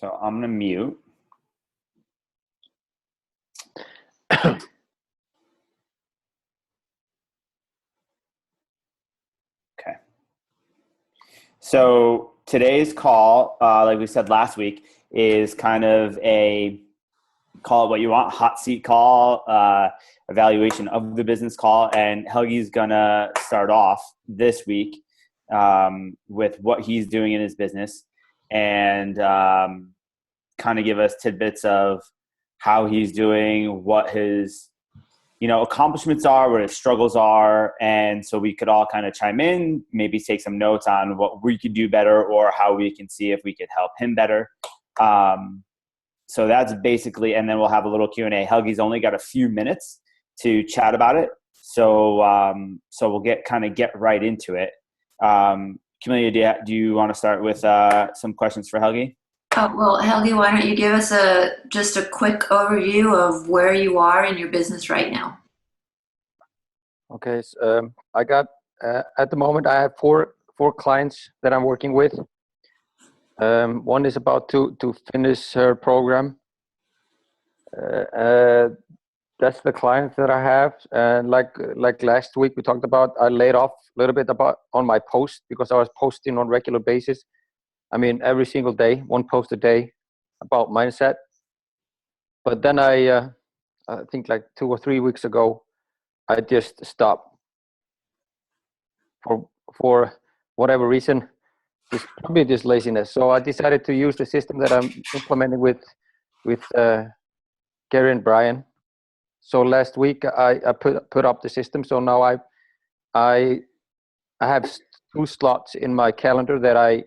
So I'm going to mute. Okay. So today's call, like we said last week, is kind of a call it what you want, hot seat call, evaluation of the business call. And Helgi's going to start off this week with what he's doing in his business and kind of give us tidbits of how he's doing, what his accomplishments are, what his struggles are. And so we could all kind of chime in, maybe take some notes on what we could do better or how we can see if we could help him better. So that's basically, and then we'll have a little Q&A. Helgi's only got a few minutes to chat about it. So we'll get right into it. Camelia, do you want to start with some questions for Helgi? Well, Helgi, why don't you give us just a quick overview of where you are in your business right now? Okay, so, I got at the moment I have four clients that I'm working with. One is about to finish her program. That's the client that I have. And like last week we talked about, I laid off a little bit on my post because I was posting on regular basis. I mean, every single day, one post a day about mindset. But then I think like 2 or 3 weeks ago, I just stopped for whatever reason. It's probably just laziness. So I decided to use the system that I'm implementing with Gary and Brian. So last week I put up the system. So now I have 2 slots in my calendar that I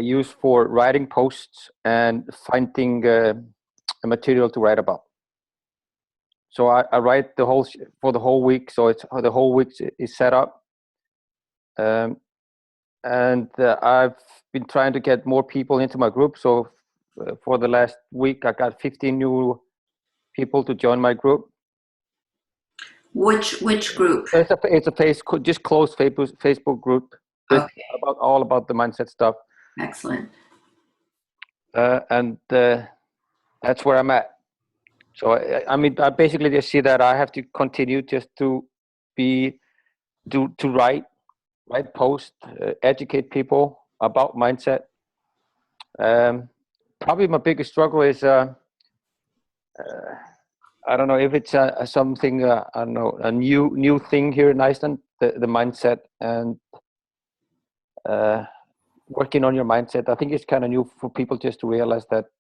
use for writing posts and finding a material to write about. So I write for the whole week. So it's the whole week is set up. And I've been trying to get more people into my group. So for the last week, I got 15 new people to join my group. Which group? It's a just closed Facebook group. Okay. All about the mindset stuff. Excellent. And that's where I'm at. So I mean, I basically just see that I have to continue just to write posts, educate people about mindset. Probably my biggest struggle is I don't know if it's something I don't know, a new thing here in Iceland, the mindset and working on your mindset. I think it's kind of new for people just to realize that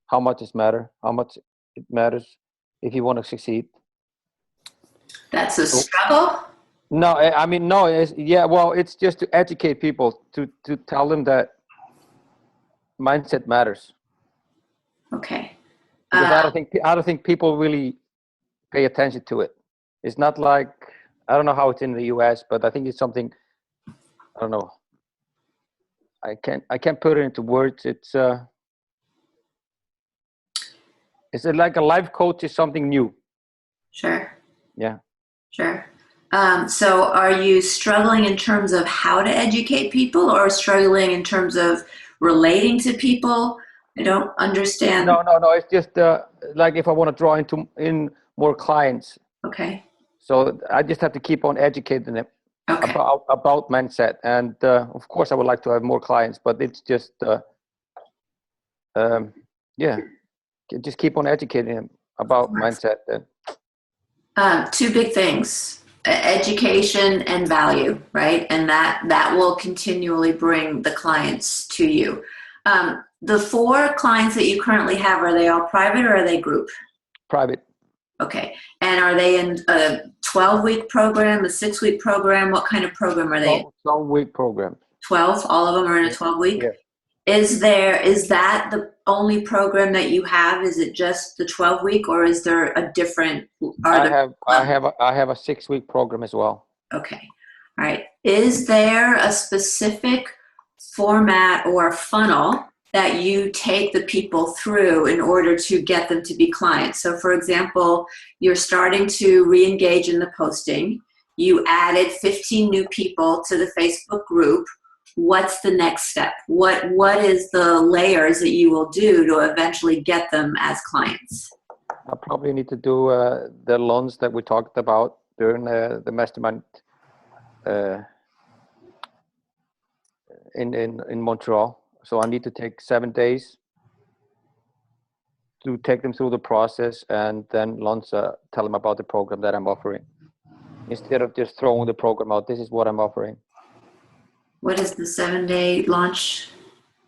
how much it matters if you want to succeed. That's a struggle? No, I mean, no, it's just to educate people, to tell them that mindset matters. Okay. Because I don't think people really pay attention to it. It's not like, I don't know how it's in the US, but I think it's something, I don't know. I can't put it into words. It's like a life coach is something new. Sure. Yeah. Sure. So are you struggling in terms of how to educate people or struggling in terms of relating to people? I don't understand. No. It's just like if I want to draw in more clients. Okay. So I just have to keep on educating them about mindset. And of course, I would like to have more clients, but it's just, just keep on educating them about mindset. 2 big things. Education and value, right? And that will continually bring the clients to you. The 4 clients that you currently have, are they all private or are they group? Private. Okay. And are they in a 12-week program, a 6-week program? What kind of program are they in? 12-week program. 12? All of them are in a 12-week? Yeah. Is that the only program that you have? Is it just the 12-week, or is there a different? I have a 6-week program as well. Okay, all right. Is there a specific format or funnel that you take the people through in order to get them to be clients? So, for example, you're starting to re-engage in the posting. You added 15 new people to the Facebook group. what's the next step? What is the layers that you will do to eventually get them as clients? I probably need to do the loans that we talked about during the mastermind in Montreal. So I need to take 7 days to take them through the process, and then launch, tell them about the program that I'm offering. Instead of just throwing the program out, this is what I'm offering. What is the 7-day launch?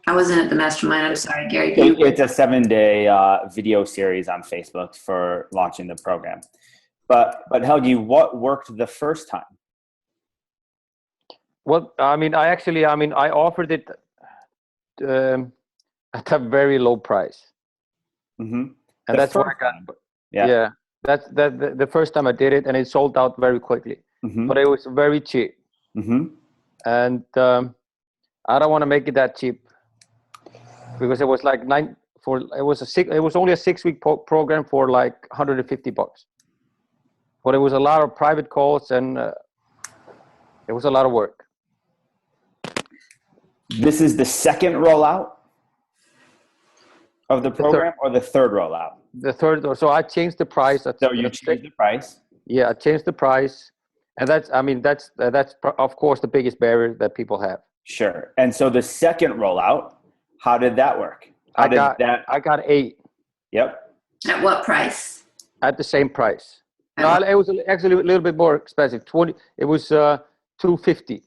I wasn't at the mastermind. I'm sorry, Gary. It's a 7-day video series on Facebook for launching the program. But Helgi, what worked the first time? Well, I offered it at a very low price. Mm-hmm. And that's what I got. Yeah. That's the first time I did it, and it sold out very quickly. Mm-hmm. But it was very cheap. Mm-hmm. And I don't want to make it that cheap, because it was like it was only a 6-week program for like $150. But it was a lot of private calls, and it was a lot of work. This is the second rollout of the program, or the third rollout? The third. So I changed the price. So you changed the price? Yeah, I changed the price. And that's of course the biggest barrier that people have. Sure. And so the second rollout, how did that work? I got 8. Yep. At what price? At the same price. No, it was actually a little bit more expensive. It was $250.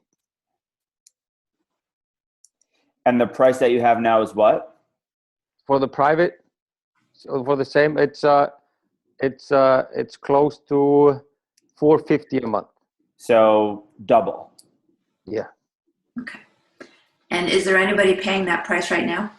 And the price that you have now is what? For the private, so for the same, it's close to $450 a month. So double. Yeah. Okay. And is there anybody paying that price right now?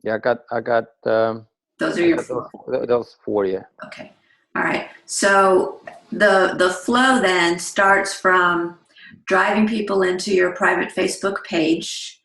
Yeah, I got. Those are your 4. Those 4, yeah. Okay. All right. So the flow then starts from driving people into your private Facebook page,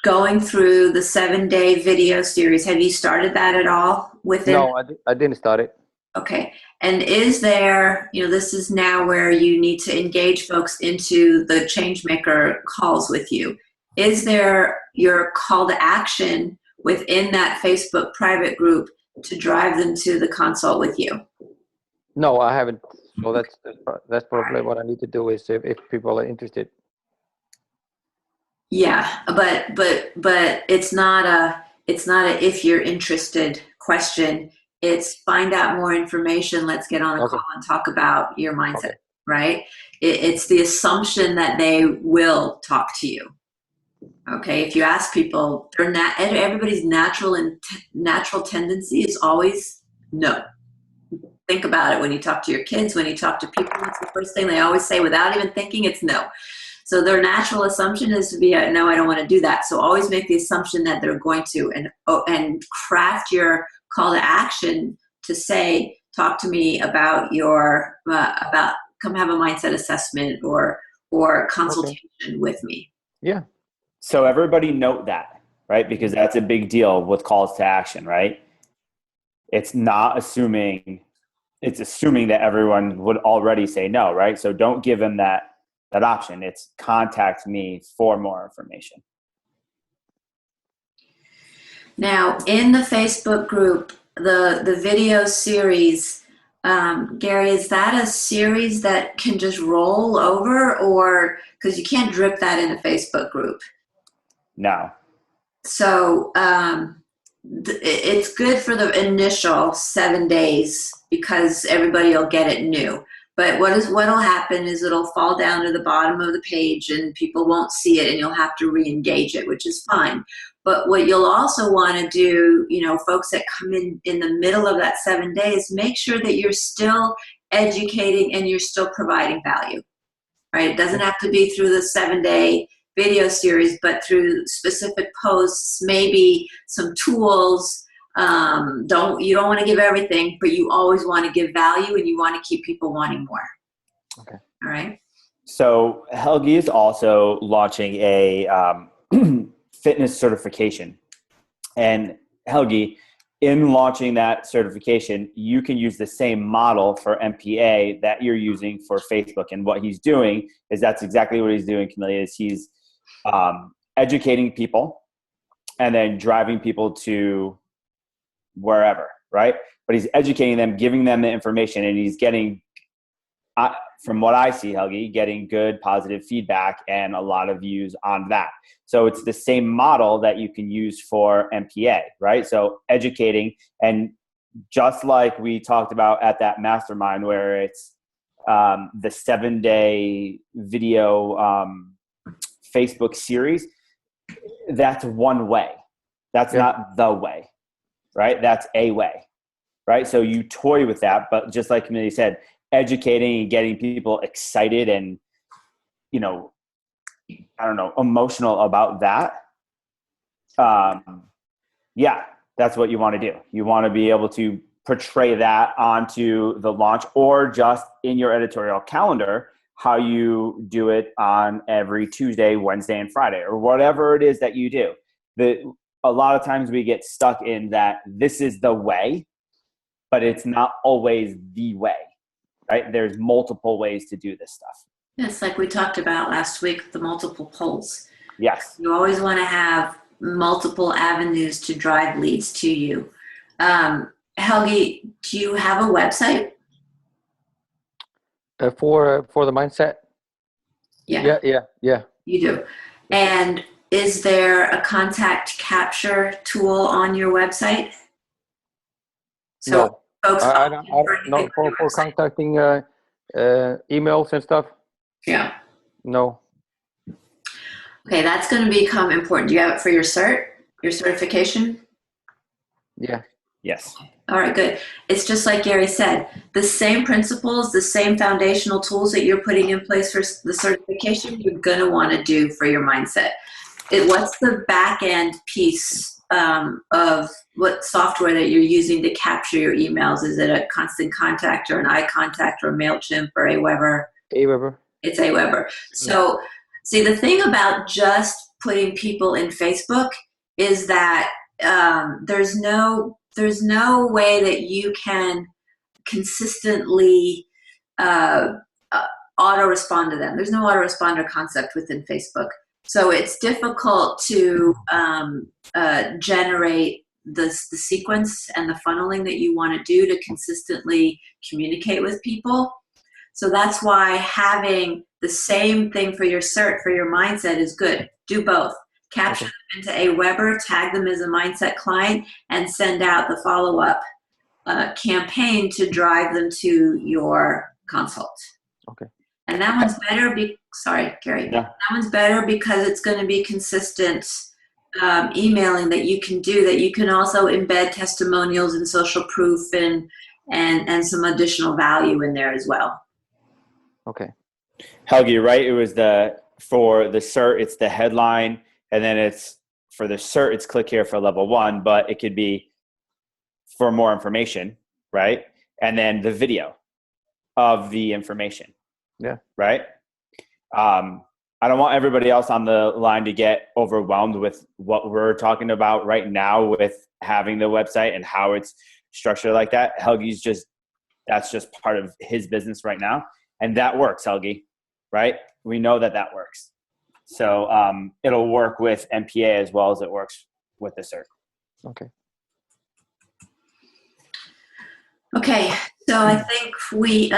going through the 7-day video series. Have you started that at all within? No, I didn't start it. Okay. And is there, this is now where you need to engage folks into the Changemaker calls with you. Is there your call to action within that Facebook private group to drive them to the consult with you? No, I haven't. So that's probably what I need to do, is if people are interested. Yeah, but it's not a if you're interested question. It's find out more information. Let's get on a call and talk about your mindset, right? It's the assumption that they will talk to you. Okay, if you ask people, everybody's natural tendency is always no. Think about it when you talk to your kids, when you talk to people. What's the first thing they always say without even thinking? It's no. So their natural assumption is to be, no, I don't want to do that. So always make the assumption that they're going to, and craft your call to action to say, talk to me about come have a mindset assessment or consultation with me. Yeah. So everybody note that, right? Because that's a big deal with calls to action, right? It's not assuming, it's assuming that everyone would already say no, right? So don't give them that option. It's contact me for more information. Now, in the Facebook group, the video series, Gary, is that a series that can just roll over, or because you can't drip that in a Facebook group? No. So it's good for the initial 7 days because everybody will get it new. But what'll happen is it'll fall down to the bottom of the page and people won't see it, and you'll have to re-engage it, which is fine. But what you'll also want to do, folks that come in the middle of that 7 days, make sure that you're still educating and you're still providing value, right? It doesn't have to be through the 7-day video series, but through specific posts, maybe some tools. You don't want to give everything, but you always want to give value, and you want to keep people wanting more. Okay. All right. So Helgi is also launching a fitness certification. And Helgi, in launching that certification, you can use the same model for MPA that you're using for Facebook. And what he's doing is that's exactly what he's doing, Camelia, is he's educating people and then driving people to wherever, right? But he's educating them, giving them the information, and he's getting, from what I see, Helgi, getting good positive feedback and a lot of views on that. So it's the same model that you can use for MPA, right? So educating, and just like we talked about at that mastermind where it's the 7-day video Facebook series, that's one way. That's not the way, right? That's a way, right? So you toy with that, but just like Millie said, educating and getting people excited and, you know, I don't know, emotional about that. Yeah, that's what you want to do. You want to be able to portray that onto the launch, or just in your editorial calendar, how you do it on every Tuesday, Wednesday, and Friday, or whatever it is that you do. A lot of times we get stuck in that this is the way, but it's not always the way, right? There's multiple ways to do this stuff. It's like we talked about last week, the multiple polls. Yes. You always want to have multiple avenues to drive leads to you. Helgi, do you have a website? For the mindset? Yeah. Yeah. You do. And is there a contact capture tool on your website? So No. folks, I don't know for contacting emails and stuff. Yeah. No. Okay, that's going to become important. Do you have it for your cert, your certification? Yeah. Yes. All right, good. It's just like Gary said, the same principles, the same foundational tools that you're putting in place for the certification, you're going to want to do for your mindset. What's the back end piece of what software that you're using to capture your emails? Is it a Constant Contact or an iContact or MailChimp or Aweber? Aweber. It's Aweber. So see, the thing about just putting people in Facebook is that there's no way that you can consistently auto-respond to them. There's no autoresponder concept within Facebook. So it's difficult to generate the sequence and the funneling that you want to do to consistently communicate with people. So that's why having the same thing for your cert, for your mindset is good. Do both. Capture them into Aweber, tag them as a mindset client, and send out the follow-up campaign to drive them to your consult. Okay. And that one's better. Sorry, Gary. Yeah. That one's better because it's going to be consistent emailing that you can do. That you can also embed testimonials and social proof and some additional value in there as well. Okay. Helgi, right? It was for the cert, it's the headline, and then it's for the cert, it's click here for level 1, but it could be for more information, right? And then the video of the information. Yeah. Right. I don't want everybody else on the line to get overwhelmed with what we're talking about right now with having the website and how it's structured like that. Helgi's that's just part of his business right now. And that works, Helgi, right? We know that works. So it'll work with MPA as well as it works with the cert. Okay. Okay, so I think we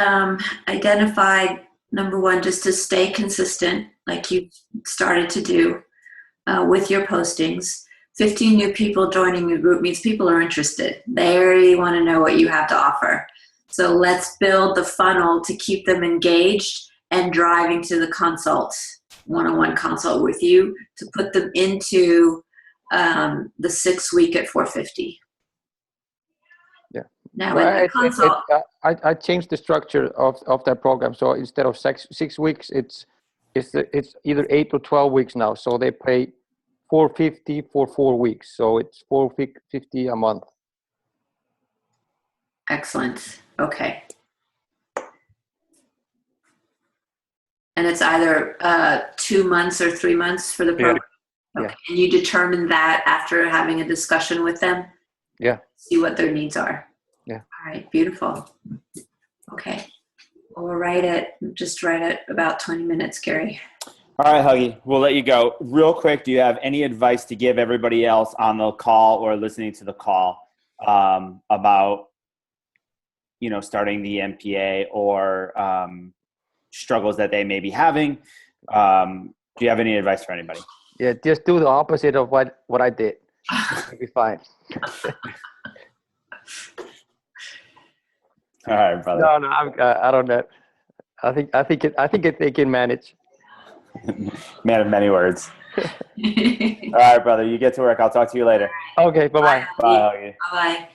identified, number one, just to stay consistent, like you started to do with your postings. 15 new people joining your group means people are interested. They already want to know what you have to offer. So let's build the funnel to keep them engaged and driving to the consult, one-on-one consult with you to put them into the 6-week at $450. Yeah. Now, Well, consult, I changed the structure of that program. So instead of 6 weeks, it's either 8 or 12 weeks now. So they pay $450 for 4 weeks. So it's $450 a month. excellent. Okay. And it's either 2 months or 3 months for the program? Yeah. Okay. And you determine that after having a discussion with them? Yeah. See what their needs are? Yeah. All right, beautiful. Okay. Well, we'll just write it about 20 minutes, Gary. All right, Huggy, we'll let you go. Real quick, do you have any advice to give everybody else on the call or listening to the call about, starting the MPA or struggles that they may be having? Do you have any advice for anybody? Yeah, just do the opposite of what I did. It'll be fine. All right, brother. No, I don't know. I think they can manage. Man of many words. All right, brother. You get to work. I'll talk to you later. Okay, bye-bye. Bye, Huggy. Bye-bye.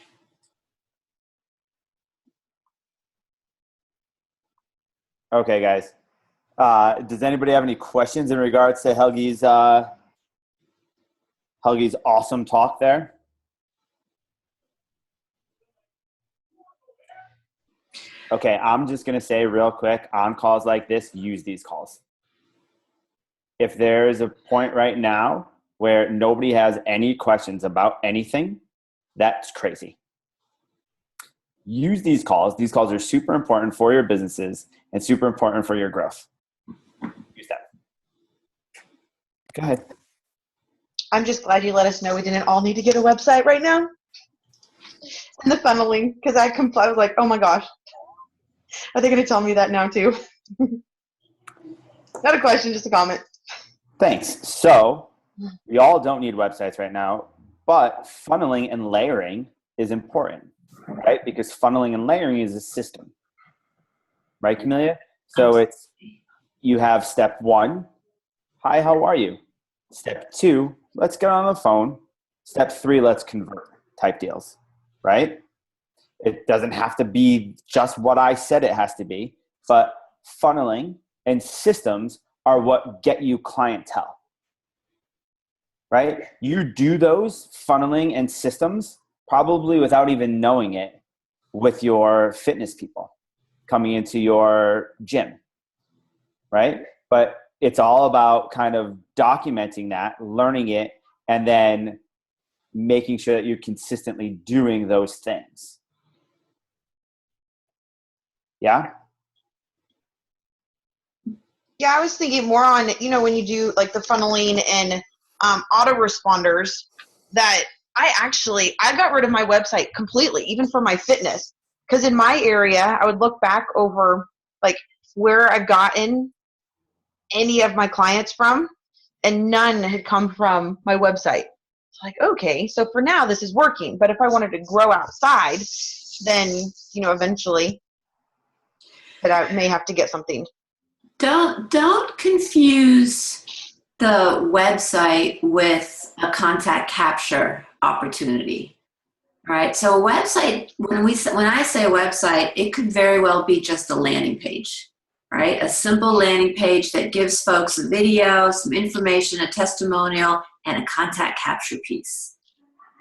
Okay, guys. Does anybody have any questions in regards to Huggy's awesome talk there? Okay, I'm just going to say real quick, on calls like this, use these calls. If there is a point right now where nobody has any questions about anything, that's crazy. Use these calls. These calls are super important for your businesses and super important for your growth. Use that. Go ahead. I'm just glad you let us know we didn't all need to get a website right now. And the funneling, because I was like, oh my gosh. Are they going to tell me that now too? Not a question, just a comment. Thanks. So we all don't need websites right now, but funneling and layering is important, right? Because funneling and layering is a system, right, Camelia? So you have step 1, hi, how are you? Step 2, let's get on the phone. Step 3, let's convert type deals, right? It doesn't have to be just what I said it has to be, but funneling and systems are what get you clientele, right? You do those funneling and systems probably without even knowing it with your fitness people coming into your gym, right? But it's all about kind of documenting that, learning it, and then making sure that you're consistently doing those things. Yeah? Yeah, I was thinking more on, when you do like the funneling and autoresponders, that I got rid of my website completely, even for my fitness. Because in my area, I would look back over like where I've gotten any of my clients from, and none had come from my website. It's like, okay, so for now this is working. But if I wanted to grow outside, then, eventually that I may have to get something. Don't confuse the website with a contact capture opportunity. All right. So a website, when I say a website, it could very well be just a landing page, right? A simple landing page that gives folks a video, some information, a testimonial, and a contact capture piece,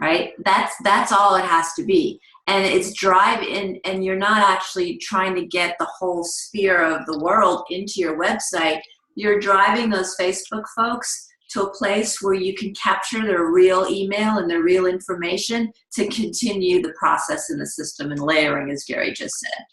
right? That's all it has to be. And it's and you're not actually trying to get the whole sphere of the world into your website. You're driving those Facebook folks to a place where you can capture their real email and their real information to continue the process in the system and layering, as Gary just said.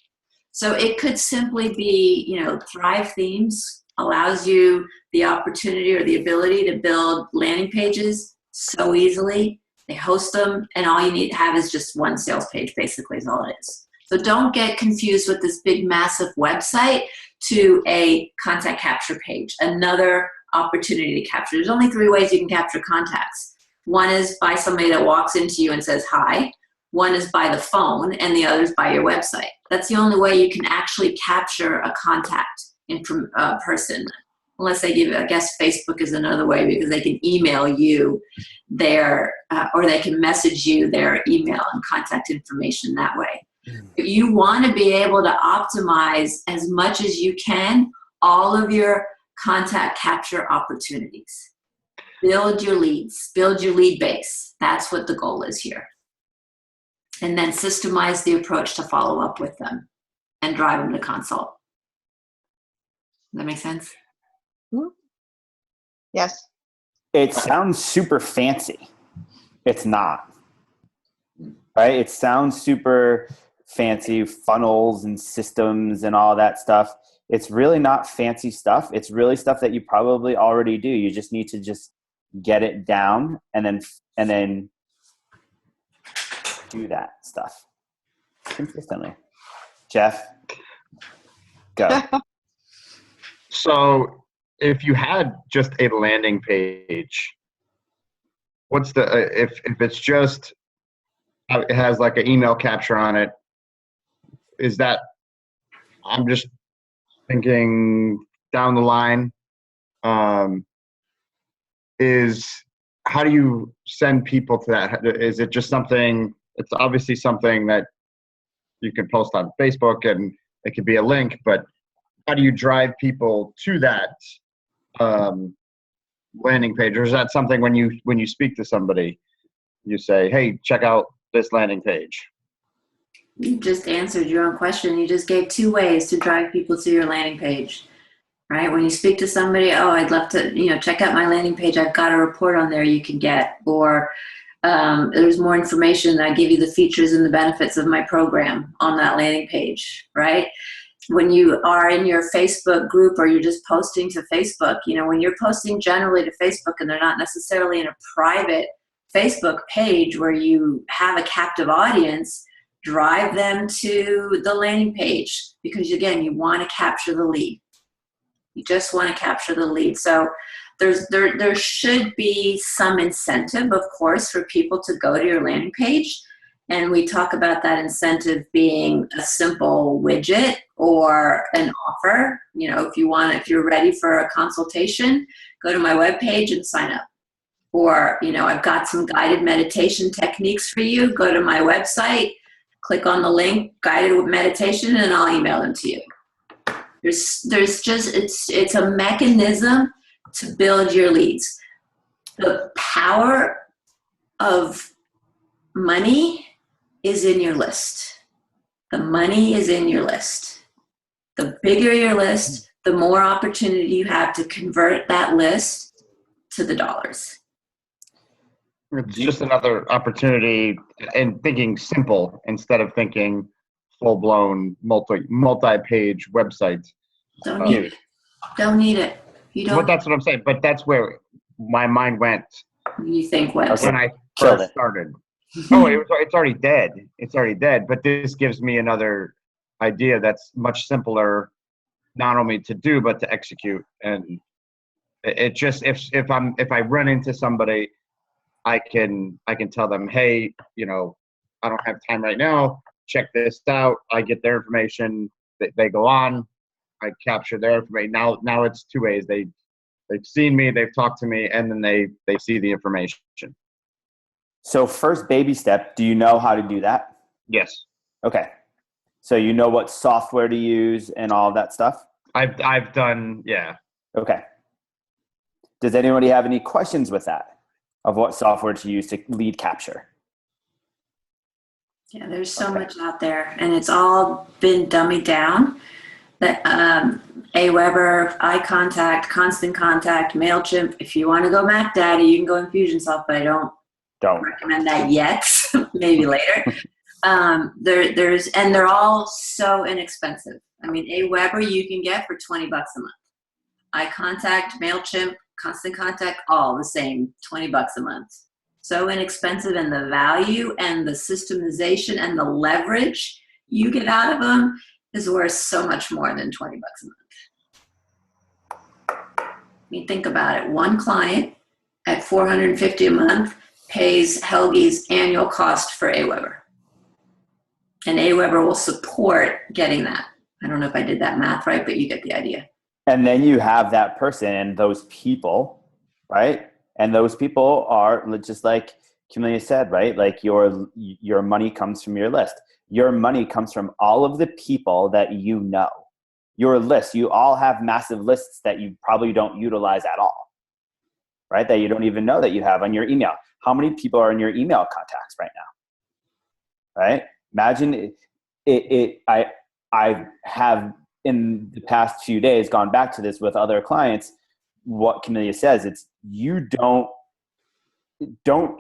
So it could simply be, Thrive Themes allows you the opportunity or the ability to build landing pages so easily. They host them, and all you need to have is just one sales page, basically, is all it is. So don't get confused with this big, massive website to a contact capture page, another opportunity to capture. There's only 3 ways you can capture contacts. One is by somebody that walks into you and says hi. One is by the phone, and the other is by your website. That's the only way you can actually capture a contact person. Unless they give, I guess Facebook is another way, because they can email you or they can message you their email and contact information that way. But you want to be able to optimize as much as you can all of your contact capture opportunities. Build your leads, build your lead base. That's what the goal is here. And then systemize the approach to follow up with them and drive them to consult. Does that make sense? Yes. It sounds super fancy. It's not. Right? It sounds super fancy, funnels and systems and all that stuff. It's really not fancy stuff. It's really stuff that you probably already do. You just need to just get it down and then do that stuff consistently. Jeff, go. So if you had just a landing page, what's the if it's just it has like an email capture on it, is that, I'm just thinking down the line, is how do you send people to that? Is it just something, it's obviously something that you can post on Facebook and it could be a link, but how do you drive people to that landing page? Or is that something when you speak to somebody, you say, hey, check out this landing page? You just answered your own question. You just gave 2 ways to drive people to your landing page, right? When you speak to somebody, oh, I'd love to, check out my landing page. I've got a report on there you can get, or there's more information. I give you the features and the benefits of my program on that landing page, right? When you are in your Facebook group or you're just posting to Facebook, when you're posting generally to Facebook and they're not necessarily in a private Facebook page where you have a captive audience, drive them to the landing page, because again, you want to capture the lead. You just want to capture the lead. So there should be some incentive, of course, for people to go to your landing page. And we talk about that incentive being a simple widget or an offer. If you're ready for a consultation, go to my webpage and sign up. Or, I've got some guided meditation techniques for you. Go to my website, click on the link, guided meditation, and I'll email them to you. There's just, it's a mechanism to build your leads. The power of money is in your list. The money is in your list. The bigger your list, the more opportunity you have to convert that list to the dollars. It's just another opportunity, and thinking simple instead of thinking full-blown multi-page websites. Don't need it. Don't need it. You don't. But that's what I'm saying. But that's where my mind went. You think website. When I first started. Oh, it's already dead. It's already dead. But this gives me another idea that's much simpler, not only to do but to execute. And it just, if I run into somebody, I can tell them, hey, I don't have time right now. Check this out. I get their information. They go on. I capture their information. Now it's 2 ways. They've seen me, they've talked to me, and then they see the information. So first baby step, do you know how to do that? Yes. Okay. So you know what software to use and all of that stuff? I've done, yeah. Okay. Does anybody have any questions with that, of what software to use to lead capture? Yeah, there's so much out there, and it's all been dummied down. That Aweber, iContact, Constant Contact, MailChimp. If you want to go Mac Daddy, you can go Infusionsoft, but I don't recommend that yet. Maybe later. And they're all so inexpensive. I mean, Aweber you can get for $20 a month. iContact, MailChimp, Constant Contact, all the same, $20 a month. So inexpensive, and the value and the systemization and the leverage you get out of them is worth so much more than $20 a month. I mean, think about it. One client at $450 a month pays Helgi's annual cost for Aweber. And Aweber will support getting that. I don't know if I did that math right, but you get the idea. And then you have that person and those people, right? And those people are just like Camelia said, right? Like your money comes from your list. Your money comes from all of the people that you know. Your list, you all have massive lists that you probably don't utilize at all, right? That you don't even know that you have on your email. How many people are in your email contacts right now, right? Imagine I have in the past few days gone back to this with other clients. What Camelia says, it's you don't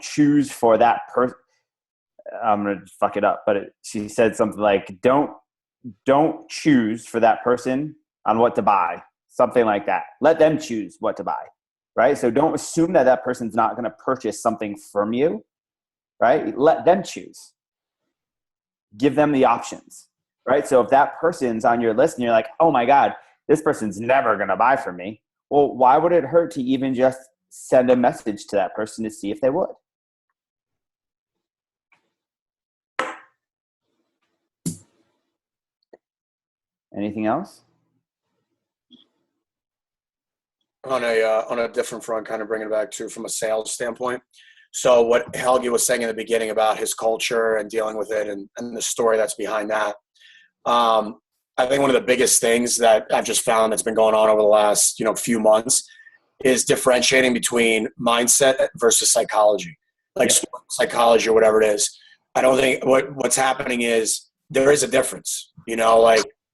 choose for that person. I'm going to fuck it up, but she said something like, don't choose for that person on what to buy, something like that. Let them choose what to buy, right? So don't assume that that person's not going to purchase something from you, right? Let them choose. Give them the options, right? So if that person's on your list and you're like, oh my God, this person's never going to buy from me. Well, why would it hurt to even just send a message to that person to see if they would? Anything else? On a different front, kind of bringing it back to from a sales standpoint. So what Helgi was saying in the beginning about his culture and dealing with it and the story that's behind that. I think one of the biggest things that I've just found that's been going on over the last, few months is differentiating between mindset versus psychology, like psychology or whatever it is. I don't think what's happening is there is a difference,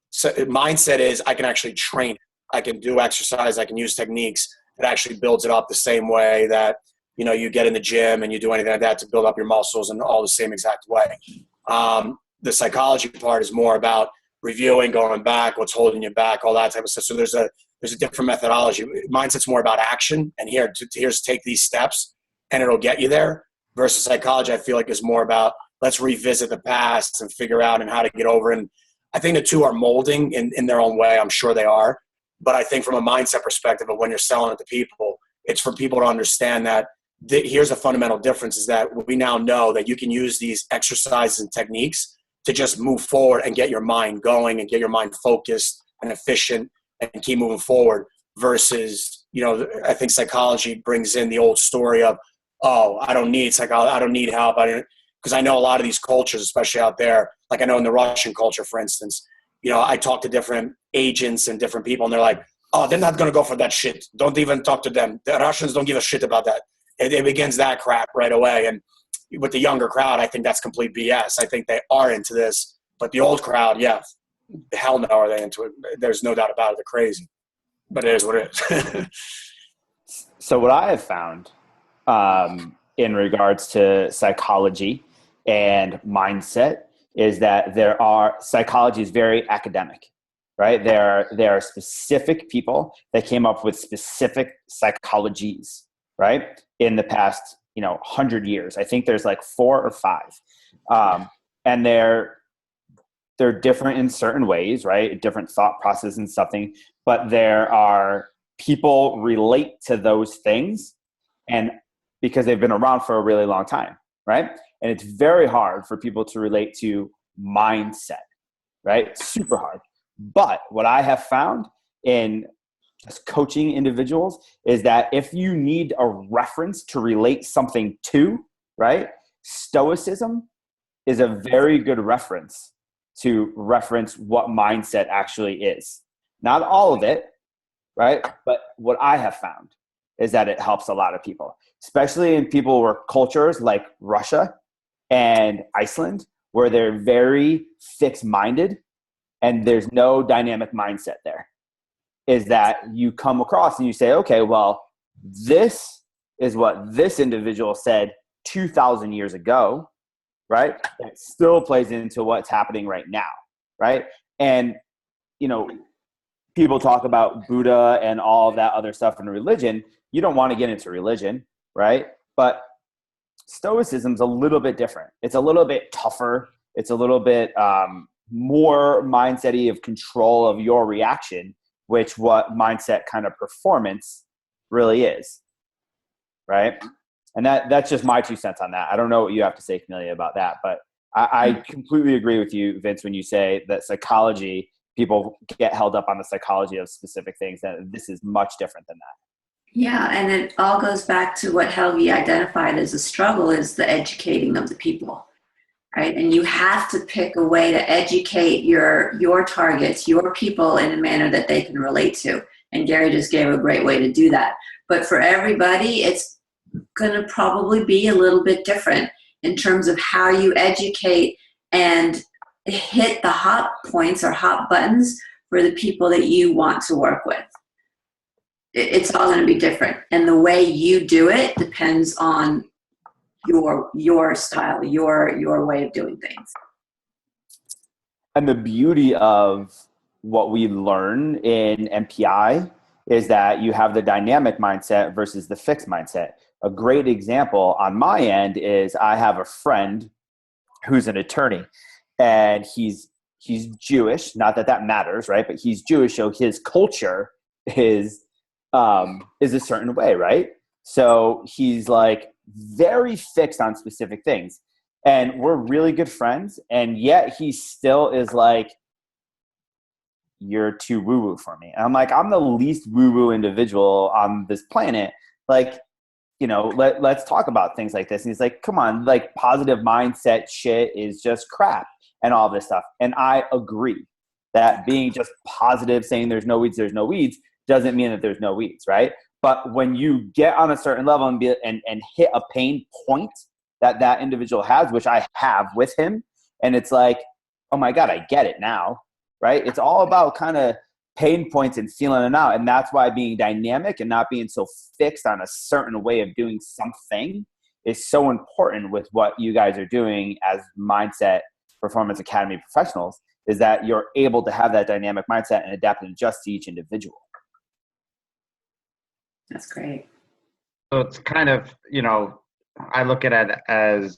so mindset is I can actually train it. I can do exercise. I can use techniques that actually builds it up the same way that, you get in the gym and you do anything like that to build up your muscles and all the same exact way. The psychology part is more about reviewing, going back, what's holding you back, all that type of stuff. So there's a different methodology. Mindset's more about action and here's take these steps and it'll get you there, versus psychology, I feel like, is more about let's revisit the past and figure out and how to get over. And I think the two are molding in their own way. I'm sure they are. But I think from a mindset perspective of when you're selling it to people, it's for people to understand that here's a fundamental difference, is that we now know that you can use these exercises and techniques to just move forward and get your mind going and get your mind focused and efficient and keep moving forward, versus, I think psychology brings in the old story of, oh, I don't need psychology, I don't need help. Because I know a lot of these cultures, especially out there, like I know in the Russian culture, for instance, I talk to different agents and different people and they're like, oh, they're not going to go for that shit. Don't even talk to them. The Russians don't give a shit about that. It begins that crap right away. And with the younger crowd, I think that's complete BS. I think they are into this, but the old crowd, yeah, hell no are they into it. There's no doubt about it. They're crazy, but it is what it is. So what I have found in regards to psychology and mindset is that psychology is very academic, right? There are specific people that came up with specific psychologies, right? In the past, 100 years. I think there's like 4 or 5. And they're different in certain ways, right? Different thought process and something, but there are people relate to those things, and because they've been around for a really long time, right? And it's very hard for people to relate to mindset, right? Super hard. But what I have found in just coaching individuals is that if you need a reference to relate something to, right? Stoicism is a very good reference to reference what mindset actually is. Not all of it, right? But what I have found is that it helps a lot of people, especially in people or cultures like Russia and Iceland, where they're very fixed-minded and there's no dynamic mindset there. Is that you come across and you say, okay, well, this is what this individual said 2,000 years ago, right? It still plays into what's happening right now, right? And, people talk about Buddha and all of that other stuff in religion. You don't want to get into religion, right? But Stoicism's a little bit different. It's a little bit tougher. It's a little bit more mindset-y of control of your reaction, which what mindset kind of performance really is, right? And that's just my 2 cents on that. I don't know what you have to say, Camelia, about that, but I completely agree with you, Vince, when you say that psychology, people get held up on the psychology of specific things, and this is much different than that. Yeah, and it all goes back to what Helgi identified as a struggle, is the educating of the people, right? And you have to pick a way to educate your targets, your people, in a manner that they can relate to. And Gary just gave a great way to do that. But for everybody, it's going to probably be a little bit different in terms of how you educate and hit the hot points or hot buttons for the people that you want to work with. It's all going to be different. And the way you do it depends on your style, your way of doing things. And the beauty of what we learn in MPI is that you have the dynamic mindset versus the fixed mindset. A great example on my end is I have a friend who's an attorney, and he's Jewish. Not that that matters, right? But he's Jewish, so his culture is a certain way, right? So he's like very fixed on specific things, and we're really good friends. And yet he still is like, "You're too woo-woo for me." And I'm like, I'm the least woo-woo individual on this planet. Like, let's talk about things like this. And he's like, come on, like positive mindset shit is just crap and all this stuff. And I agree that being just positive, saying there's no weeds, doesn't mean that there's no weeds, right? But when you get on a certain level and hit a pain point that individual has, which I have with him, and it's like, oh my God, I get it now, right? It's all about kind of pain points and feeling it out. And that's why being dynamic and not being so fixed on a certain way of doing something is so important with what you guys are doing as Mindset Performance Academy professionals, is that you're able to have that dynamic mindset and adapt and adjust to each individual. That's great. So it's kind of, I look at it as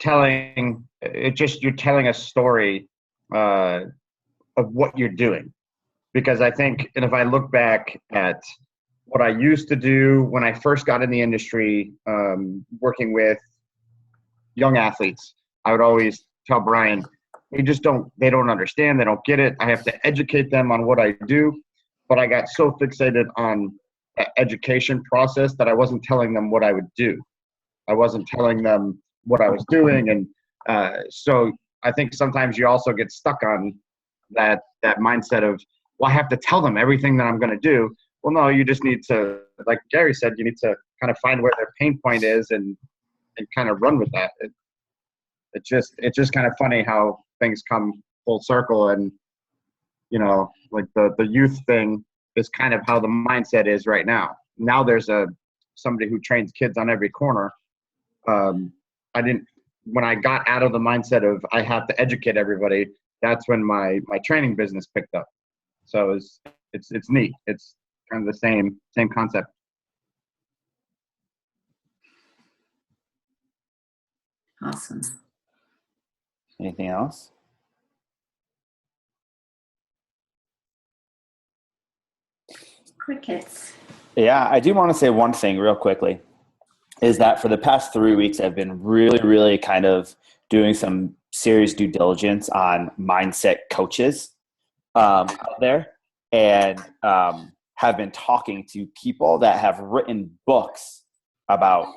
you're telling a story of what you're doing. Because I think, and if I look back at what I used to do when I first got in the industry, working with young athletes, I would always tell Brian, they don't understand, they don't get it. I have to educate them on what I do. But I got so fixated on the education process that I wasn't telling them what I would do. I wasn't telling them what I was doing. And so I think sometimes you also get stuck on that mindset of, well, I have to tell them everything that I'm going to do. Well, no, you just need to, like Gary said, you need to kind of find where their pain point is and kind of run with that. It's just kind of funny how things come full circle. And, like the youth thing is kind of how the mindset is right now. Now there's somebody who trains kids on every corner. When I got out of the mindset of I have to educate everybody, that's when my training business picked up. So it's neat. It's kind of the same concept. Awesome. Anything else? Crickets. Yeah, I do want to say one thing real quickly, is that for the past 3 weeks, I've been really, really kind of doing some serious due diligence on mindset coaches out there, and have been talking to people that have written books about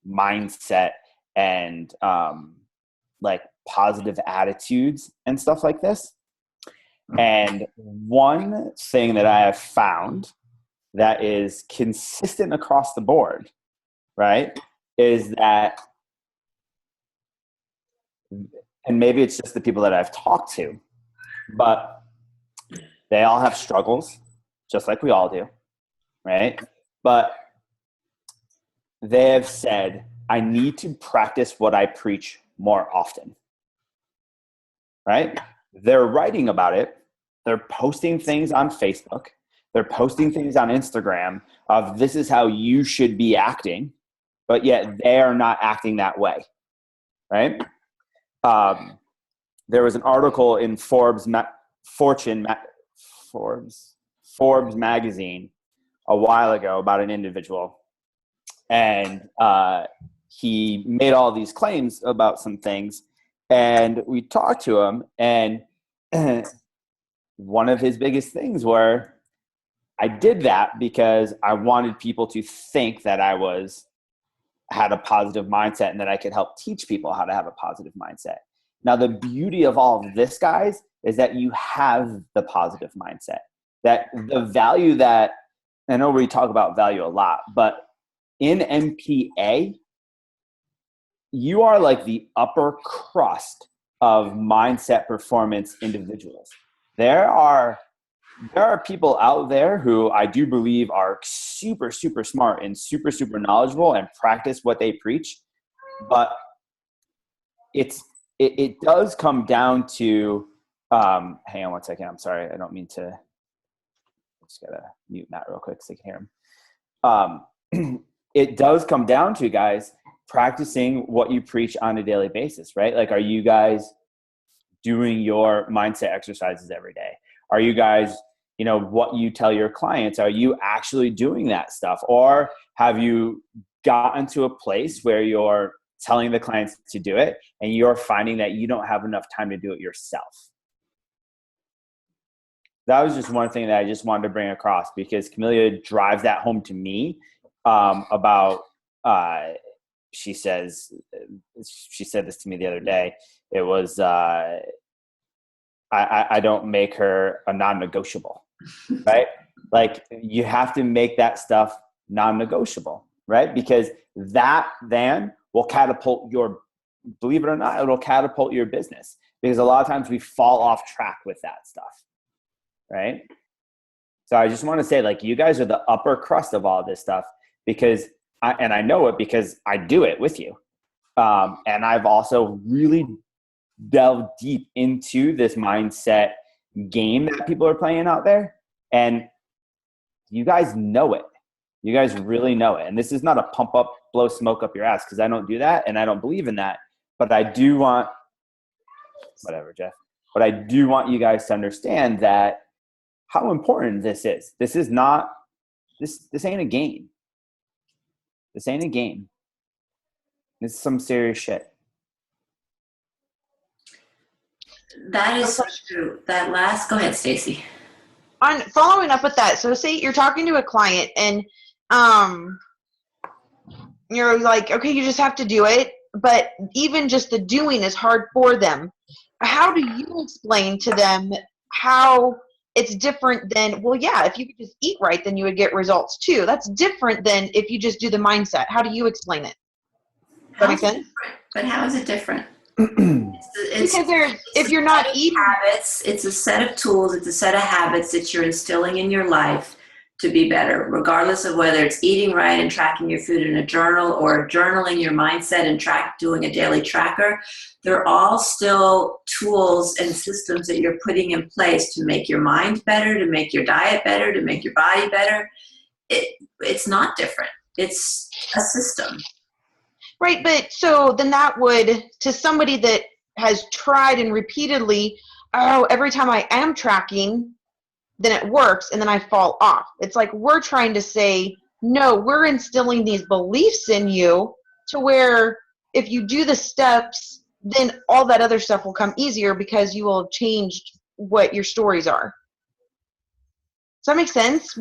mindset and like positive attitudes and stuff like this. And one thing that I have found that is consistent across the board, right, is that, and maybe it's just the people that I've talked to, but they all have struggles, just like we all do, right? But they have said, I need to practice what I preach more often, right? They're writing about it. They're posting things on Facebook. They're posting things on Instagram of this is how you should be acting, but yet they are not acting that way, right? There was an article in Forbes magazine a while ago about an individual, and he made all these claims about some things, and we talked to him, and one of his biggest things were, I did that because I wanted people to think that I had a positive mindset and that I could help teach people how to have a positive mindset. Now, the beauty of all of this, guys, is that you have the positive mindset. That the value that, I know we talk about value a lot, but in MPA, you are like the upper crust of mindset performance individuals. There are people out there who I do believe are super, super smart and super, super knowledgeable and practice what they preach. But it does come down to hang on one second. I'm sorry. I don't mean to. Just gotta mute Matt real quick so I can hear him. It does come down to, guys, practicing what you preach on a daily basis, right? Like, are you guys doing your mindset exercises every day? Are you guys, what you tell your clients, are you actually doing that stuff? Or have you gotten to a place where you're telling the clients to do it and you're finding that you don't have enough time to do it yourself? That was just one thing that I just wanted to bring across, because Camelia drives that home to me about, she said this to me the other day. It was, I don't make her a non-negotiable, right? Like, you have to make that stuff non-negotiable, right? Because that then will catapult believe it or not, it'll catapult your business, because a lot of times we fall off track with that stuff. Right. So I just want to say, like, you guys are the upper crust of all this stuff, because I know it because I do it with you. And I've also really delved deep into this mindset game that people are playing out there. And you guys know it. You guys really know it. And this is not a pump up, blow smoke up your ass, because I don't do that and I don't believe in that. But I do want, whatever, Jeff. But I do want you guys to understand that how important this is. This is not, this ain't a game. This ain't a game. This is some serious shit. That is so true. That last, go ahead, Stacy. On following up with that, so say you're talking to a client and you're like, okay, you just have to do it, but even just the doing is hard for them. How do you explain to them how it's different than, well, yeah, if you could just eat right, then you would get results too. That's different than if you just do the mindset. How do you explain it? Does that make sense? But how is it different? Because if you're not eating habits, it's a set of tools, it's a set of habits that you're instilling in your life to be better, regardless of whether it's eating right and tracking your food in a journal, or journaling your mindset and doing a daily tracker. They're all still tools and systems that you're putting in place to make your mind better, to make your diet better, to make your body better. It's not different. It's a system. Right, but so then that would, to somebody that has tried and repeatedly, every time I am tracking, then it works, and then I fall off. It's like we're trying to say, no, we're instilling these beliefs in you to where if you do the steps, then all that other stuff will come easier because you will have changed what your stories are. Does that make sense?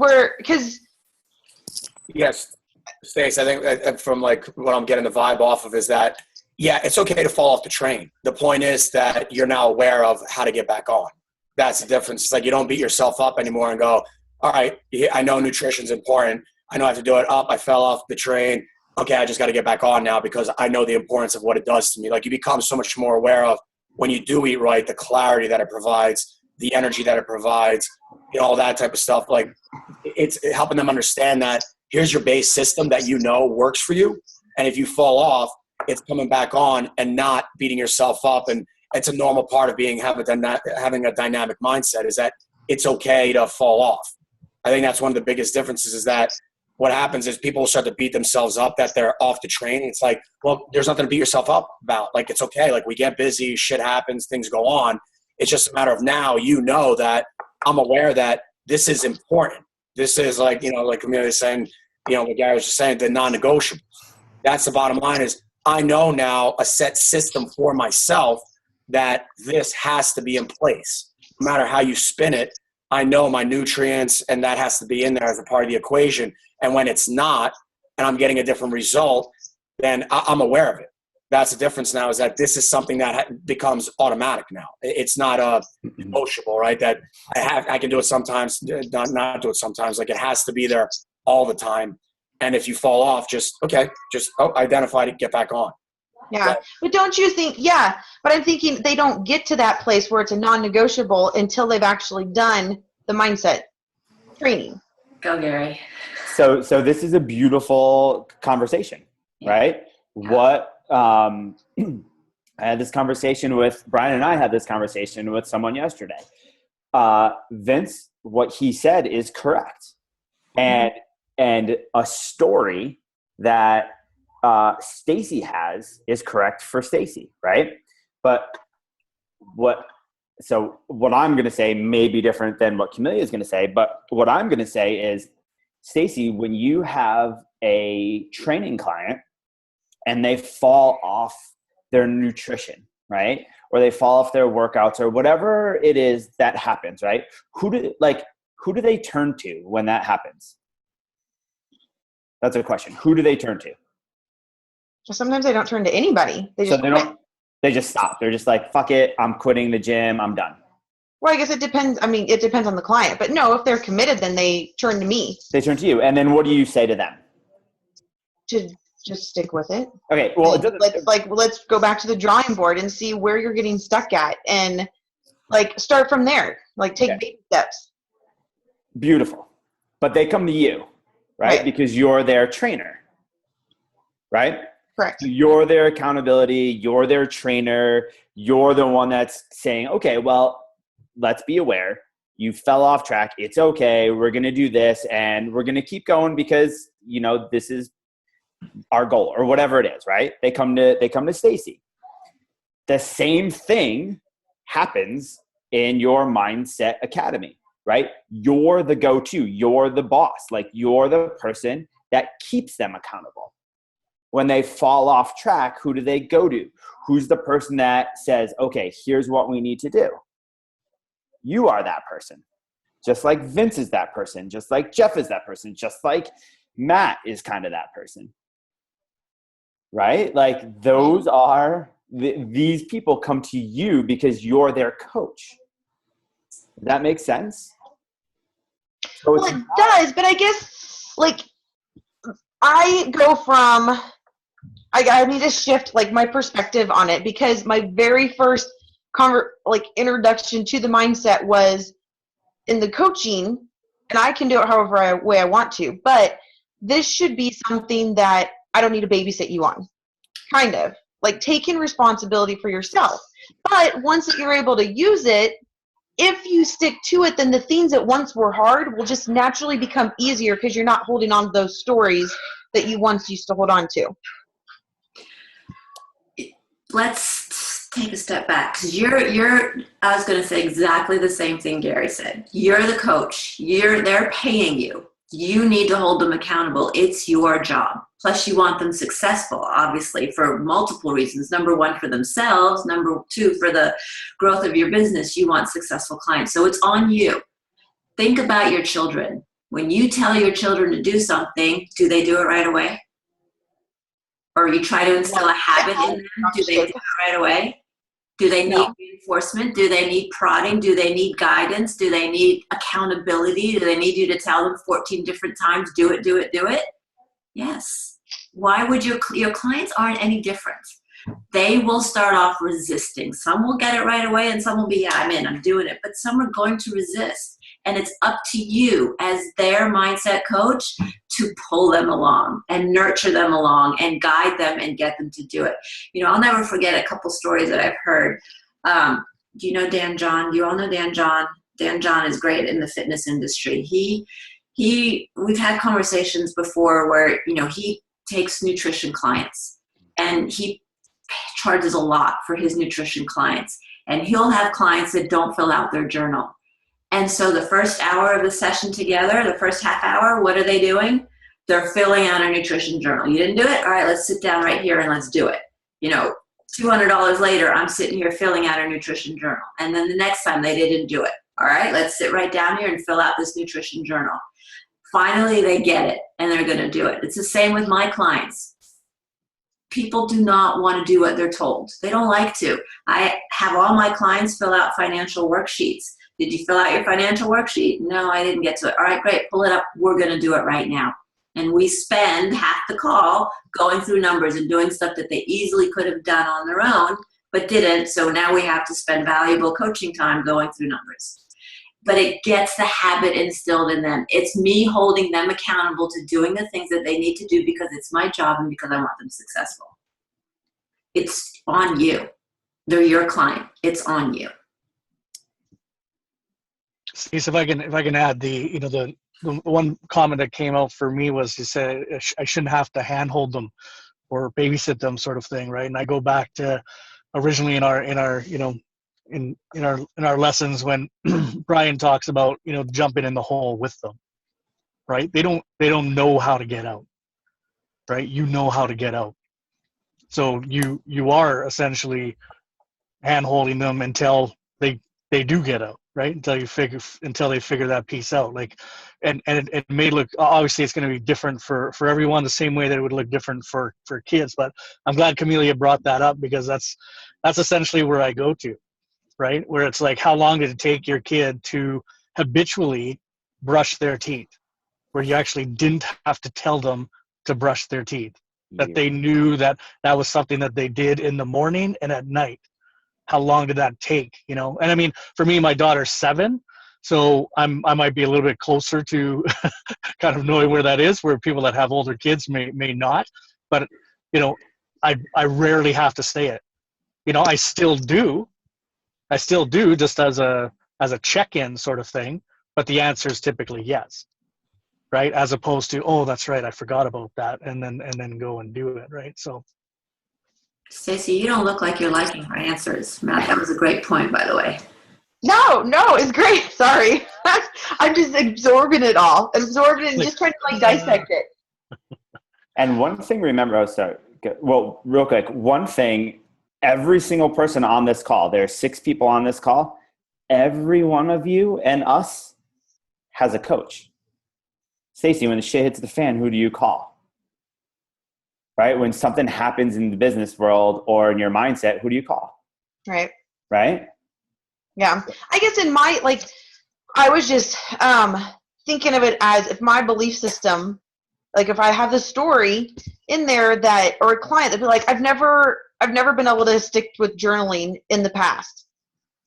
Yes, Stace, I think from like what I'm getting the vibe off of is that, yeah, it's okay to fall off the train. The point is that you're now aware of how to get back on. That's the difference. It's like you don't beat yourself up anymore and go, all right, I know nutrition's important. I know I have to do it. I fell off the train. Okay, I just got to get back on now because I know the importance of what it does to me. Like, you become so much more aware of, when you do eat right, the clarity that it provides, the energy that it provides, all that type of stuff. Like, it's helping them understand that here's your base system that works for you. And if you fall off, it's coming back on and not beating yourself up. And it's a normal part of having a dynamic mindset, is that it's okay to fall off. I think that's one of the biggest differences, is that what happens is people will start to beat themselves up that they're off the train. It's like, well, there's nothing to beat yourself up about. Like, it's okay. Like, we get busy, shit happens, things go on. It's just a matter of now, that I'm aware that this is important. This is like, like Amelia was saying, what Gary was just saying, the non-negotiables. That's the bottom line, is I know now a set system for myself that this has to be in place. No matter how you spin it, I know my nutrients, and that has to be in there as a part of the equation. And when it's not, and I'm getting a different result, then I'm aware of it. That's the difference now, is that this is something that becomes automatic now. It's not negotiable, right? That I can do it sometimes, not do it sometimes. Like, it has to be there all the time. And if you fall off, identify it, get back on. Yeah. But don't you think, but I'm thinking they don't get to that place where it's a non-negotiable until they've actually done the mindset training. Go, Gary. So this is a beautiful conversation, right? What, I had this conversation with Brian, and I had this conversation with someone yesterday. Vince, what he said is correct. And a story that Stacy has is correct for Stacy, right? But what I'm going to say may be different than what Camellia is going to say, but what I'm going to say is, Stacy, when you have a training client and they fall off their nutrition, right? Or they fall off their workouts or whatever it is that happens, right? Who do they turn to when that happens? That's a question. Who do they turn to? Sometimes they don't turn to anybody. They just stop. They're just like, fuck it, I'm quitting the gym, I'm done. Well, I guess it depends. I mean, it depends on the client. But no, if they're committed, then they turn to me. They turn to you. And then what do you say to them? To just stick with it. Okay, well, let's go back to the drawing board and see where you're getting stuck at, and like start from there. Like take baby steps. Beautiful. But they come to you, right? Because you're their trainer, right? Correct. So you're their accountability. You're their trainer. You're the one that's saying, okay, well, let's be aware. You fell off track. It's okay. We're going to do this and we're going to keep going because, this is our goal or whatever it is, right? They come to Stacy. The same thing happens in your Mindset Academy, right? You're the go-to. You're the boss. Like you're the person that keeps them accountable. When they fall off track, who do they go to? Who's the person that says, okay, here's what we need to do? You are that person. Just like Vince is that person. Just like Jeff is that person. Just like Matt is kind of that person. Right? Like those are, these people come to you because you're their coach. Does that make sense? So well, it does, but I guess like I go from, I need to shift like my perspective on it, because my very first introduction to the mindset was in the coaching, and I can do it however way I want to, but this should be something that I don't need to babysit you on, kind of like taking responsibility for yourself. But once that you're able to use it, if you stick to it, then the things that once were hard will just naturally become easier because you're not holding on to those stories that you once used to hold on to. Let's take a step back, because I was going to say exactly the same thing Gary said. You're the coach. They're paying you. You need to hold them accountable. It's your job. Plus, you want them successful, obviously, for multiple reasons. Number one, for themselves. Number two, for the growth of your business. You want successful clients. So it's on you. Think about your children. When you tell your children to do something, do they do it right away? Or you try to instill a habit in them, do they do it right away? Do they need reinforcement? Do they need prodding? Do they need guidance? Do they need accountability? Do they need you to tell them 14 different times, do it, do it, do it? Yes. Why would your clients aren't any different? They will start off resisting. Some will get it right away and some will be, yeah, I'm in, I'm doing it. But some are going to resist. And it's up to you as their mindset coach to pull them along and nurture them along and guide them and get them to do it. I'll never forget a couple stories that I've heard. Do you know Dan John? Do you all know Dan John? Dan John is great in the fitness industry. We've had conversations before where, he takes nutrition clients and he charges a lot for his nutrition clients. And he'll have clients that don't fill out their journal. And so the first hour of the session together, the first half hour, what are they doing? They're filling out a nutrition journal. You didn't do it? All right, let's sit down right here and let's do it. $200 later, I'm sitting here filling out a nutrition journal. And then the next time they didn't do it. All right, let's sit right down here and fill out this nutrition journal. Finally, they get it and they're going to do it. It's the same with my clients. People do not want to do what they're told. They don't like to. I have all my clients fill out financial worksheets. Did you fill out your financial worksheet? No, I didn't get to it. All right, great. Pull it up. We're going to do it right now. And we spend half the call going through numbers and doing stuff that they easily could have done on their own, but didn't. So now we have to spend valuable coaching time going through numbers. But it gets the habit instilled in them. It's me holding them accountable to doing the things that they need to do because it's my job and because I want them successful. It's on you. They're your client. It's on you. Steve, if I can add, the one comment that came out for me was, he said I shouldn't have to handhold them or babysit them, sort of thing, right? And I go back to originally in our lessons when Brian talks about, jumping in the hole with them, right? They don't know how to get out, right? You know how to get out. So you are essentially hand holding them until they do get out, right? Until they figure that piece out. Like, and it may look, obviously it's going to be different for everyone, the same way that it would look different for kids. But I'm glad Camelia brought that up, because that's essentially where I go to, right? Where it's like, how long did it take your kid to habitually brush their teeth, where you actually didn't have to tell them to brush their teeth, that they knew that was something that they did in the morning and at night. How long did that take? And I mean, for me, my daughter's 7, so I might be a little bit closer to kind of knowing where that is, where people that have older kids may not. But I rarely have to say it. I still do just as a check-in sort of thing, but the answer is typically yes, right? As opposed to, oh, that's right, I forgot about that, and then go and do it, right? So, Stacey, you don't look like you're liking our answers. Matt, that was a great point, by the way. No, it's great. Sorry. I'm just absorbing it all. Absorbing it and just trying to dissect it. And one thing, remember, real quick, one thing, every single person on this call, there are 6 people on this call, every one of you and us has a coach. Stacey, when the shit hits the fan, who do you call? Right? When something happens in the business world or in your mindset, who do you call? Right. Right? Yeah. I guess in my, I was just thinking of it as, if my belief system, if I have the story in there that, or a client that'd be like, I've never been able to stick with journaling in the past.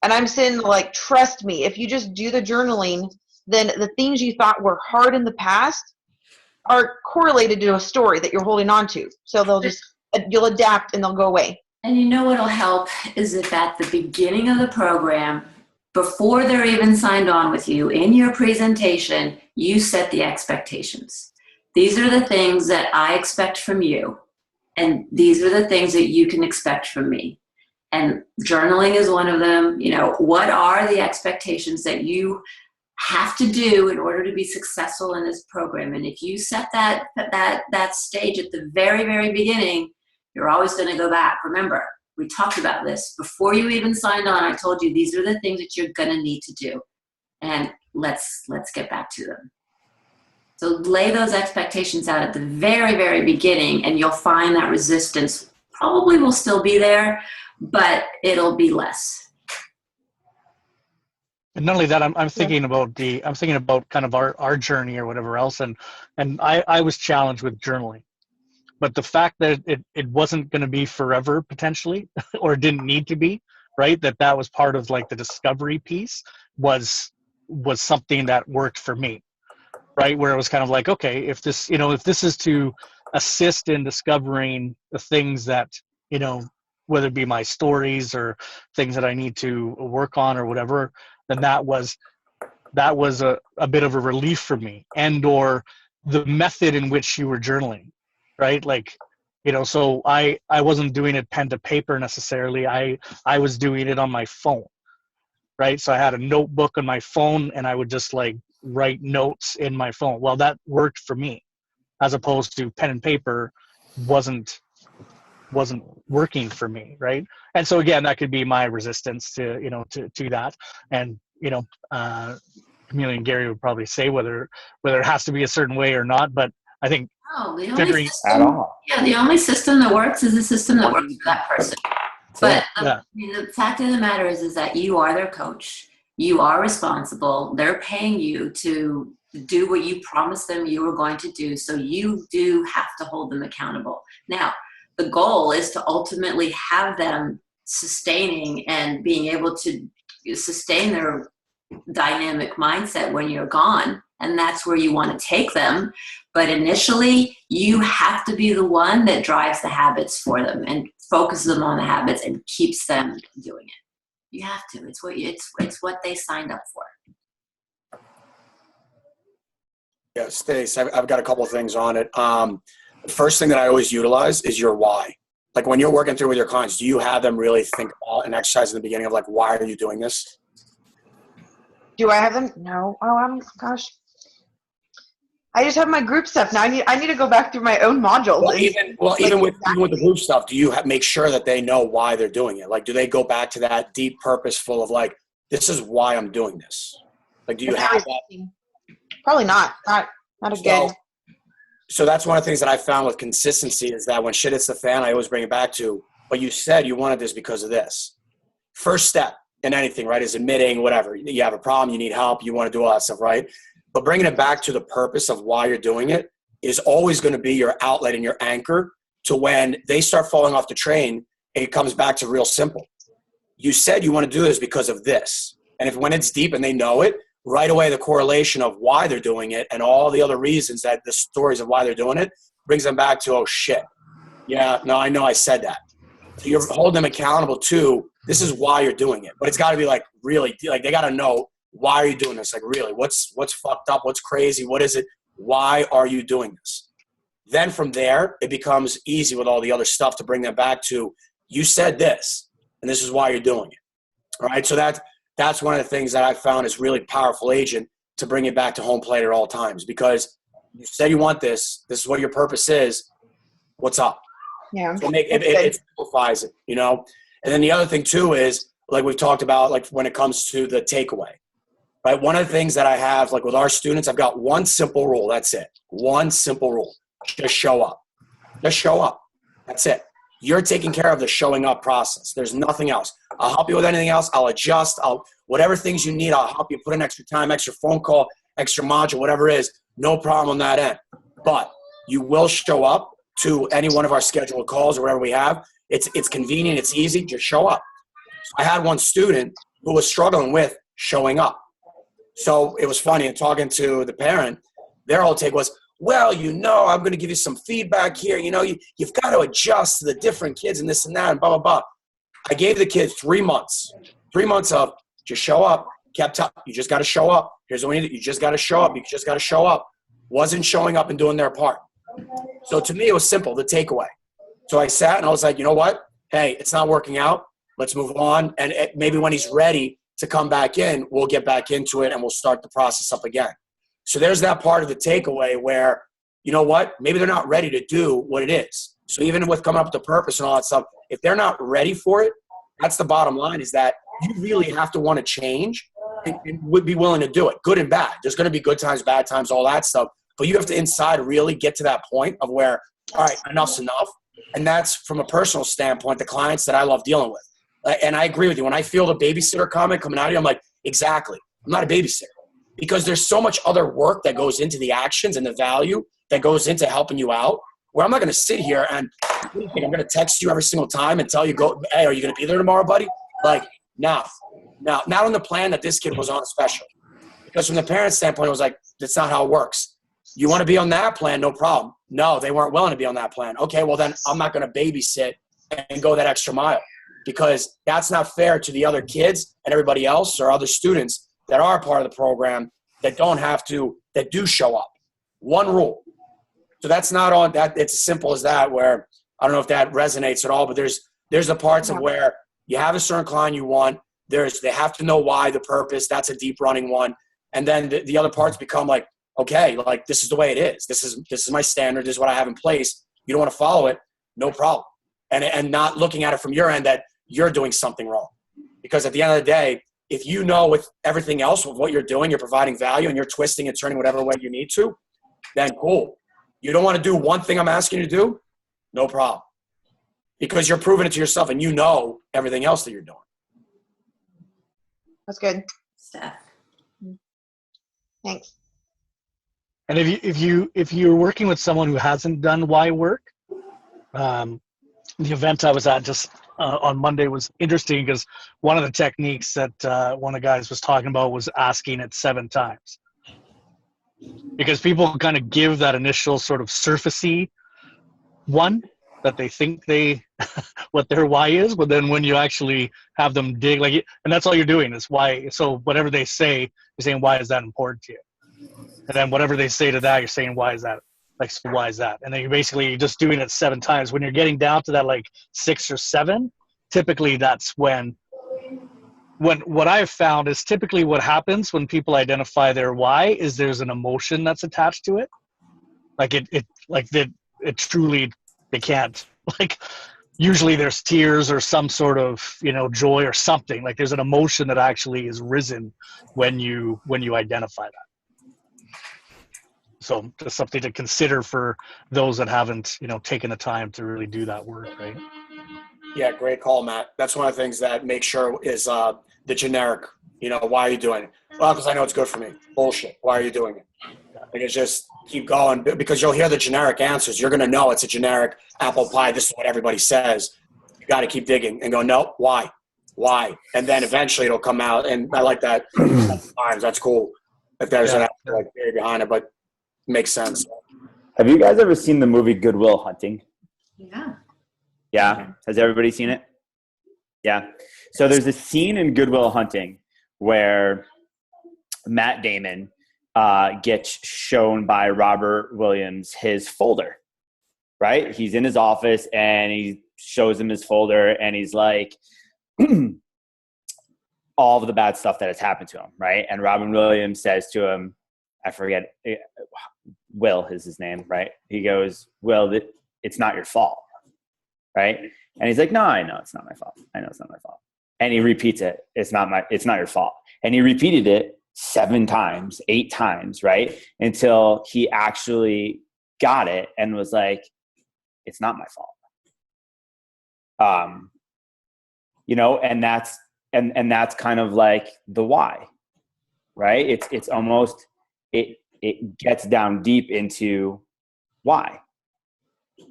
And I'm saying, trust me, if you just do the journaling, then the things you thought were hard in the past are correlated to a story that you're holding on to. So you'll adapt and they'll go away. And you know what'll help is if at the beginning of the program, before they're even signed on with you, in your presentation, you set the expectations. These are the things that I expect from you, and these are the things that you can expect from me. And journaling is one of them. What are the expectations that you have to do in order to be successful in this program? And if you set that stage at the very, very beginning, you're always going to go back. Remember, we talked about this before you even signed on. I told you these are the things that you're going to need to do, and let's get back to them. So lay those expectations out at the very, very beginning, and you'll find that resistance probably will still be there, but it'll be less. and not only that, I'm thinking about kind of our journey or whatever else, and I was challenged with journaling. But the fact that it wasn't going to be forever potentially, or it didn't need to be, right? That was part of the discovery piece was something that worked for me, right? Where it was kind of okay, if this is to assist in discovering the things that, whether it be my stories or things that I need to work on or whatever, then that was a bit of a relief for me, and or the method in which you were journaling. Right? So I wasn't doing it pen to paper necessarily. I was doing it on my phone, right? So I had a notebook on my phone, and I would just write notes in my phone. Well, that worked for me, as opposed to pen and paper wasn't working for me, right? And so again, that could be my resistance to that. And Camelia and Gary would probably say whether it has to be a certain way or not, but I think the only system that works is the system that works for that person. But the fact of the matter is that you are their coach. You are responsible. They're paying you to do what you promised them you were going to do. So you do have to hold them accountable. Now, the goal is to ultimately have them sustaining and being able to sustain their dynamic mindset when you're gone. And that's where you want to take them. But initially, you have to be the one that drives the habits for them. And focuses them on the habits and keeps them doing it. You have to. It's what they signed up for. Yeah, Stace, I've got a couple of things on it. The first thing that I always utilize is your why. Like when you're working through with your clients, do you have them really think about an exercise in the beginning of like, why are you doing this? Do I have them? No. Oh, gosh. I just have my group stuff now. I need to go back through my own modules. Even with the group stuff, do you make sure that they know why they're doing it? Like, do they go back to that deep purposeful of like, this is why I'm doing this? Like, do you have that? Probably not. Not again. So that's one of the things that I found with consistency is that when shit hits the fan, I always bring it back to, but you said you wanted this because of this. First step in anything, right, is admitting whatever. You have a problem, you need help, you want to do all that stuff, right? But bringing it back to the purpose of why you're doing it is always going to be your outlet and your anchor to when they start falling off the train, it comes back to real simple. You said you want to do this because of this. And when it's deep and they know it, right away the correlation of why they're doing it and all the other reasons that the stories of why they're doing it brings them back to, oh shit. Yeah, no, I know I said that. So you're holding them accountable to, this is why you're doing it. But it's got to be like really, like they got to know, why are you doing this? Like really, what's fucked up? What's crazy? What is it? Why are you doing this? Then from there, it becomes easy with all the other stuff to bring them back to, you said this, and this is why you're doing it. All right. So that's one of the things that I found is really powerful agent to bring it back to home plate at all times, because you said you want this. This is what your purpose is. What's up? Yeah. So it simplifies it, you know? And then the other thing too is like we've talked about, like when it comes to the takeaway, right? One of the things that I have, like with our students, I've got one simple rule. That's it. One simple rule. Just show up. Just show up. That's it. You're taking care of the showing up process. There's nothing else. I'll help you with anything else. I'll adjust. Whatever things you need, I'll help you put in extra time, extra phone call, extra module, whatever it is. No problem on that end. But you will show up to any one of our scheduled calls or whatever we have. It's convenient. It's easy. Just show up. I had one student who was struggling with showing up. So it was funny, and talking to the parent, their whole take was, well, I'm going to give you some feedback here. You've got to adjust to the different kids and this and that and blah, blah, blah. I gave the kid 3 months. 3 months of just show up. Kept up. You just got to show up. Here's what we need. You just got to show up. You just got to show up. Wasn't showing up and doing their part. So to me, it was simple, the takeaway. So I sat and I was like, you know what? Hey, it's not working out. Let's move on. And maybe when he's ready to come back in, we'll get back into it and we'll start the process up again. So there's that part of the takeaway where, you know what, maybe they're not ready to do what it is. So even with coming up with the purpose and all that stuff, if they're not ready for it, that's the bottom line, is that you really have to want to change and would be willing to do it, good and bad. There's going to be good times, bad times, all that stuff. But you have to inside really get to that point of where, all right, enough's enough. And that's from a personal standpoint, the clients that I love dealing with. And I agree with you. When I feel the babysitter comment coming out of you, I'm like, exactly. I'm not a babysitter. Because there's so much other work that goes into the actions and the value that goes into helping you out, where I'm not going to sit here and I'm going to text you every single time and tell you, hey, are you going to be there tomorrow, buddy? Like, no, not on the plan that this kid was on special. Because from the parent's standpoint, it was like, that's not how it works. You want to be on that plan, no problem. No, they weren't willing to be on that plan. Okay, well then I'm not going to babysit and go that extra mile, because that's not fair to the other kids and everybody else or other students that are part of the program that that do show up. One rule. So that's not on that. It's as simple as that, where I don't know if that resonates at all, but there's the parts of where you have a certain client you want. They have to know why, the purpose. That's a deep running one. And then the other parts become like, okay, like this is the way it is. This is my standard. This is what I have in place. You don't want to follow it, no problem. And not looking at it from your end that you're doing something wrong. Because at the end of the day, if you know with everything else, with what you're doing, you're providing value and you're twisting and turning whatever way you need to, then cool. You don't want to do one thing I'm asking you to do? No problem. Because you're proving it to yourself and you know everything else that you're doing. That's good. Steph. Thanks. And if you're working with someone who hasn't done why work, the event I was at just on Monday was interesting, because one of the techniques that one of the guys was talking about was asking it 7 times. Because people kind of give that initial sort of surfacey one, that they think what their why is, but then when you actually have them dig, and that's all you're doing is why. So whatever they say, you're saying, why is that important to you? And then whatever they say to that, you're saying, why is that? So why is that? And then you're just doing it 7 times. When you're getting down to that 6 or 7, typically that's when what I've found is typically what happens when people identify their why is there's an emotion that's attached to it. It truly, they can't, usually there's tears or some sort of, joy or something. There's an emotion that actually is risen when you identify that. So just something to consider for those that haven't, taken the time to really do that work, right? Yeah, great call, Matt. That's one of the things that make sure is the generic, why are you doing it? Well, because I know it's good for me. Bullshit. Why are you doing it? It's just keep going, because you'll hear the generic answers. You're going to know it's a generic apple pie. This is what everybody says. You got to keep digging and go, no, why? And then eventually it'll come out. And I like that. Sometimes that's cool. If there's an theory behind it, but it makes sense. Have you guys ever seen the movie Good Will Hunting? Yeah. Yeah. Has everybody seen it? Yeah. So there's a scene in Good Will Hunting where Matt Damon gets shown by Robert Williams his folder, right? He's in his office and he shows him his folder and he's like, all of the bad stuff that has happened to him, right? And Robin Williams says to him, I forget, Will is his name, right? He goes, Will, it's not your fault, right? And he's like, no, I know it's not my fault. I know it's not my fault. And he repeats it. It's not your fault. And he repeated it 7 times, 8 times, right? Until he actually got it and was like, it's not my fault. And that's kind of like the why, right? It's almost, it gets down deep into why,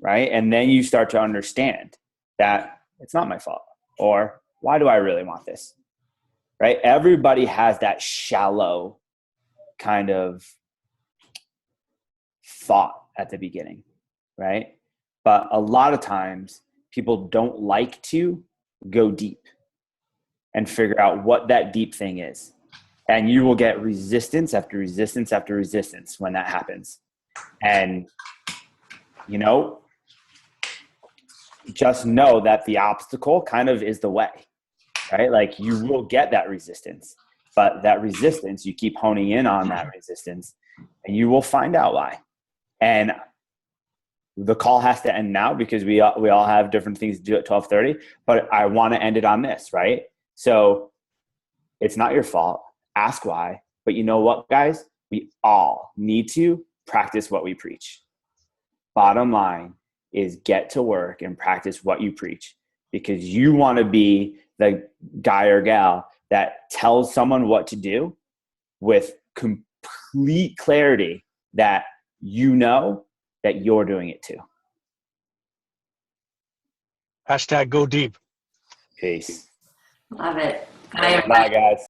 right? And then you start to understand that it's not my fault, or why do I really want this? Right? Everybody has that shallow kind of thought at the beginning, right? But a lot of times people don't like to go deep and figure out what that deep thing is. And you will get resistance after resistance after resistance when that happens. And, just know that the obstacle kind of is the way, right? You will get that resistance, but that resistance, you keep honing in on that resistance and you will find out why. And the call has to end now because we all have different things to do at 12:30, but I want to end it on this, right? So it's not your fault. Ask why. But you know what, guys? We all need to practice what we preach. Bottom line is get to work and practice what you preach, because you want to be the guy or gal that tells someone what to do with complete clarity that that you're doing it too. #go deep. Peace. Love it. Bye, everybody. Bye, guys.